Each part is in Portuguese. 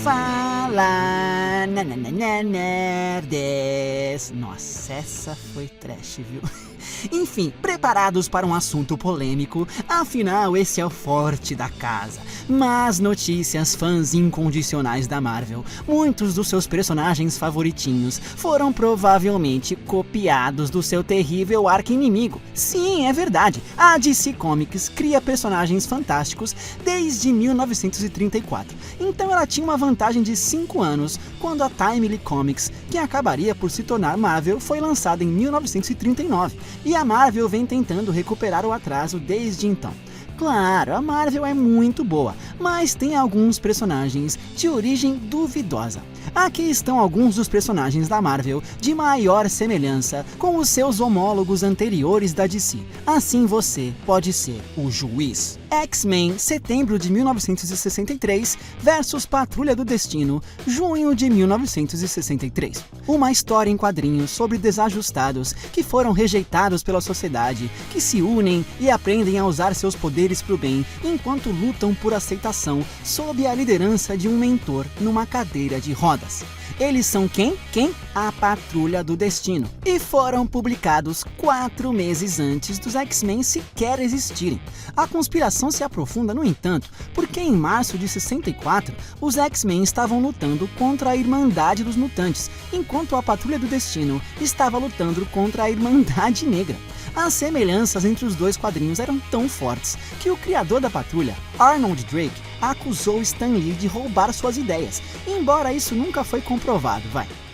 Fala, nerds. Nossa, essa foi trash, viu? Enfim, preparados para um assunto polêmico? Afinal, esse é o forte da casa. Mas notícias, fãs incondicionais da Marvel. Muitos dos seus personagens favoritinhos foram provavelmente copiados do seu terrível arqui-inimigo. Sim, é verdade. A DC Comics cria personagens fantásticos desde 1934. Então ela tinha uma vantagem de 5 anos quando a Timely Comics, que acabaria por se tornar Marvel, foi lançada em 1939. E a Marvel vem tentando recuperar o atraso desde então. Claro, a Marvel é muito boa, mas tem alguns personagens de origem duvidosa. Aqui estão alguns dos personagens da Marvel de maior semelhança com os seus homólogos anteriores da DC. Assim você pode ser o juiz. X-Men, setembro de 1963, versus Patrulha do Destino, junho de 1963. Uma história em quadrinhos sobre desajustados que foram rejeitados pela sociedade, que se unem e aprendem a usar seus poderes para o bem, enquanto lutam por aceitação sob a liderança de um mentor numa cadeira de rodas. Eles são quem? A Patrulha do Destino. E foram publicados 4 meses antes dos X-Men sequer existirem. A conspiração se aprofunda, no entanto, porque em março de 64, os X-Men estavam lutando contra a Irmandade dos Mutantes, enquanto a Patrulha do Destino estava lutando contra a Irmandade Negra. As semelhanças entre os dois quadrinhos eram tão fortes que o criador da Patrulha, Arnold Drake, acusou Stan Lee de roubar suas ideias, embora isso nunca foi comprovado,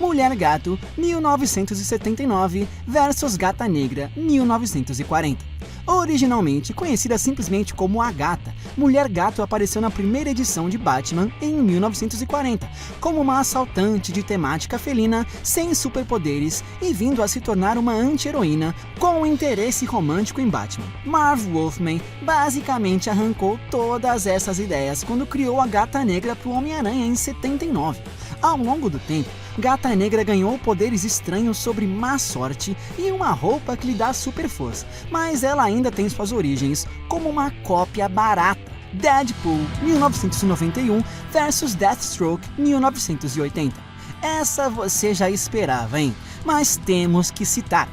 Mulher Gato, 1979 versus Gata Negra, 1940. Originalmente conhecida simplesmente como Agatha, Mulher Gato apareceu na primeira edição de Batman em 1940, como uma assaltante de temática felina, sem superpoderes e vindo a se tornar uma anti-heroína com um interesse romântico em Batman. Marv Wolfman basicamente arrancou todas essas ideias quando criou a Gata Negra para o Homem-Aranha em 79. Ao longo do tempo, Gata Negra ganhou poderes estranhos sobre má sorte e uma roupa que lhe dá super força, mas ela ainda tem suas origens como uma cópia barata. Deadpool, 1991 versus Deathstroke, 1980. Essa você já esperava, hein? Mas temos que citar.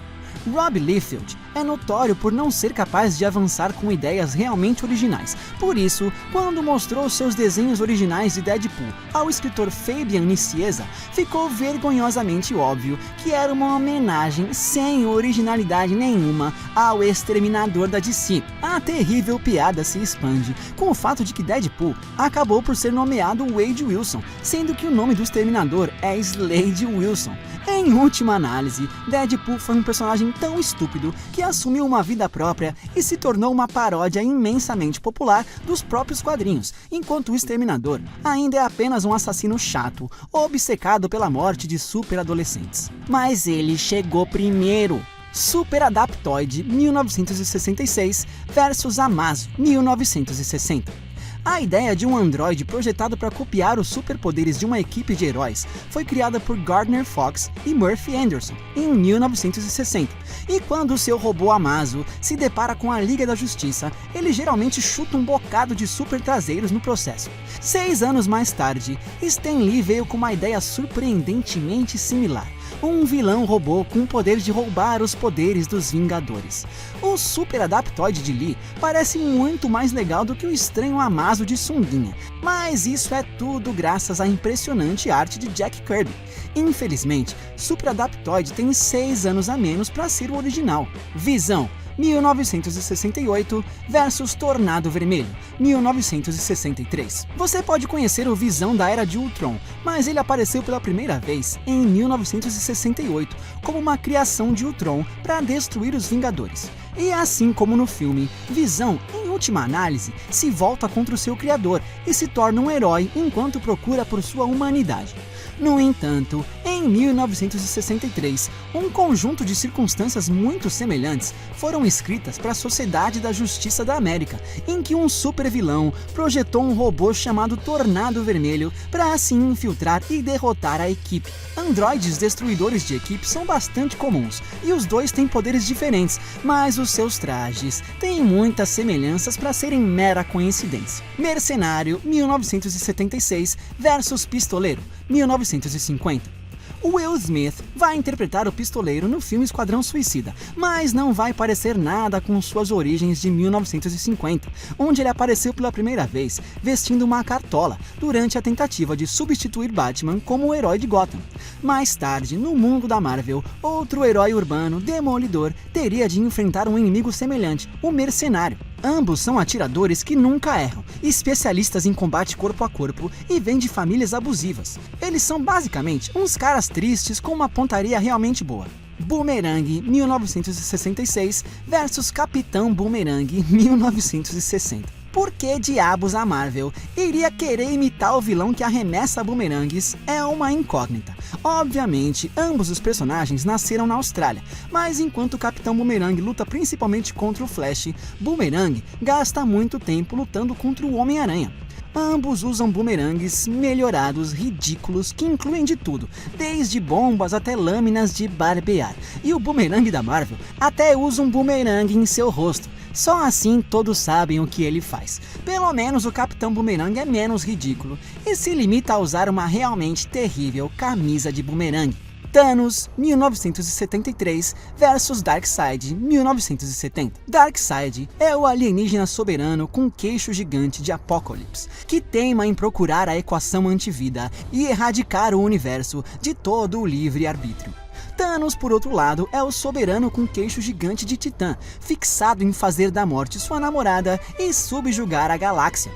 Rob Liefeld é notório por não ser capaz de avançar com ideias realmente originais. Por isso, quando mostrou seus desenhos originais de Deadpool ao escritor Fabian Nicieza, ficou vergonhosamente óbvio que era uma homenagem sem originalidade nenhuma ao Exterminador da DC. A terrível piada se expande com o fato de que Deadpool acabou por ser nomeado Wade Wilson, sendo que o nome do Exterminador é Slade Wilson. Em última análise, Deadpool foi um personagem tão estúpido que assumiu uma vida própria e se tornou uma paródia imensamente popular dos próprios quadrinhos, enquanto o Exterminador ainda é apenas um assassino chato, obcecado pela morte de super-adolescentes. Mas ele chegou primeiro. Super Adaptoid, 1966 versus Amazo, 1960. A ideia de um androide projetado para copiar os superpoderes de uma equipe de heróis foi criada por Gardner Fox e Murphy Anderson em 1960. E quando seu robô Amazo se depara com a Liga da Justiça, ele geralmente chuta um bocado de super traseiros no processo. 6 anos mais tarde, Stan Lee veio com uma ideia surpreendentemente similar. Um vilão robô com o poder de roubar os poderes dos Vingadores. O Super Adaptoid de Lee parece muito mais legal do que o estranho Amazo de sunguinha, mas isso é tudo graças à impressionante arte de Jack Kirby. Infelizmente, Super Adaptoid tem 6 anos a menos para ser o original. Visão, 1968 versus Tornado Vermelho, 1963. Você pode conhecer o Visão da Era de Ultron, mas ele apareceu pela primeira vez em 1968 como uma criação de Ultron para destruir os Vingadores. E assim como no filme, Visão, em última análise, se volta contra o seu criador e se torna um herói enquanto procura por sua humanidade. No entanto, em 1963, um conjunto de circunstâncias muito semelhantes foram escritas para a Sociedade da Justiça da América, em que um supervilão projetou um robô chamado Tornado Vermelho para assim infiltrar e derrotar a equipe. Androides destruidores de equipe são bastante comuns, e os dois têm poderes diferentes, mas os seus trajes têm muita semelhança semelhanças para serem mera coincidência. Mercenário, 1976, versus Pistoleiro, 1950. O Will Smith vai interpretar o pistoleiro no filme Esquadrão Suicida, mas não vai parecer nada com suas origens de 1950, onde ele apareceu pela primeira vez vestindo uma cartola durante a tentativa de substituir Batman como o herói de Gotham. Mais tarde, no mundo da Marvel, outro herói urbano, Demolidor, teria de enfrentar um inimigo semelhante, o Mercenário. Ambos são atiradores que nunca erram, especialistas em combate corpo a corpo e vêm de famílias abusivas. Eles são basicamente uns caras tristes com uma pontaria realmente boa. Boomerang, 1966 versus Capitão Boomerang, 1960. Por que diabos a Marvel iria querer imitar o vilão que arremessa bumerangues é uma incógnita. Obviamente, ambos os personagens nasceram na Austrália, mas enquanto o Capitão Boomerang luta principalmente contra o Flash, Boomerang gasta muito tempo lutando contra o Homem-Aranha. Ambos usam bumerangues melhorados, ridículos, que incluem de tudo, desde bombas até lâminas de barbear. E o bumerangue da Marvel até usa um bumerangue em seu rosto. Só assim todos sabem o que ele faz. Pelo menos o Capitão Boomerang é menos ridículo e se limita a usar uma realmente terrível camisa de bumerangue. Thanos, 1973 versus Darkseid, 1970. Darkseid é o alienígena soberano com queixo gigante de Apocalipse, que teima em procurar a equação antivida e erradicar o universo de todo o livre-arbítrio. Thanos, por outro lado, é o soberano com queixo gigante de Titã, fixado em fazer da morte sua namorada e subjugar a galáxia.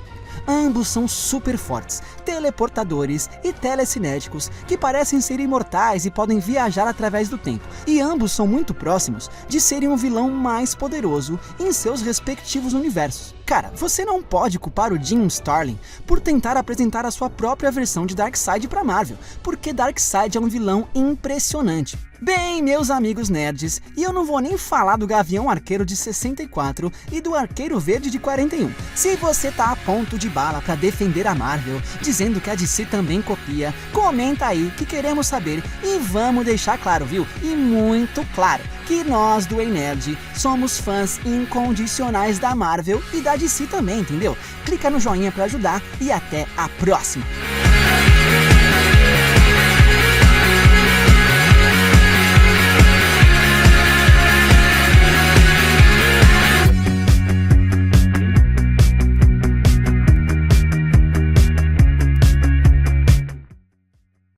Ambos são super fortes, teleportadores e telecinéticos que parecem ser imortais e podem viajar através do tempo. E ambos são muito próximos de serem o vilão mais poderoso em seus respectivos universos. Cara, você não pode culpar o Jim Starlin por tentar apresentar a sua própria versão de Darkseid para Marvel, porque Darkseid é um vilão impressionante. Bem, meus amigos nerds, e eu não vou nem falar do Gavião Arqueiro de 64 e do Arqueiro Verde de 41. Se você tá a ponto de bala para defender a Marvel, dizendo que a DC também copia, comenta aí que queremos saber e vamos deixar claro, viu? E muito claro, que nós do Ei Nerd somos fãs incondicionais da Marvel e da DC também, entendeu? Clica no joinha para ajudar e até a próxima!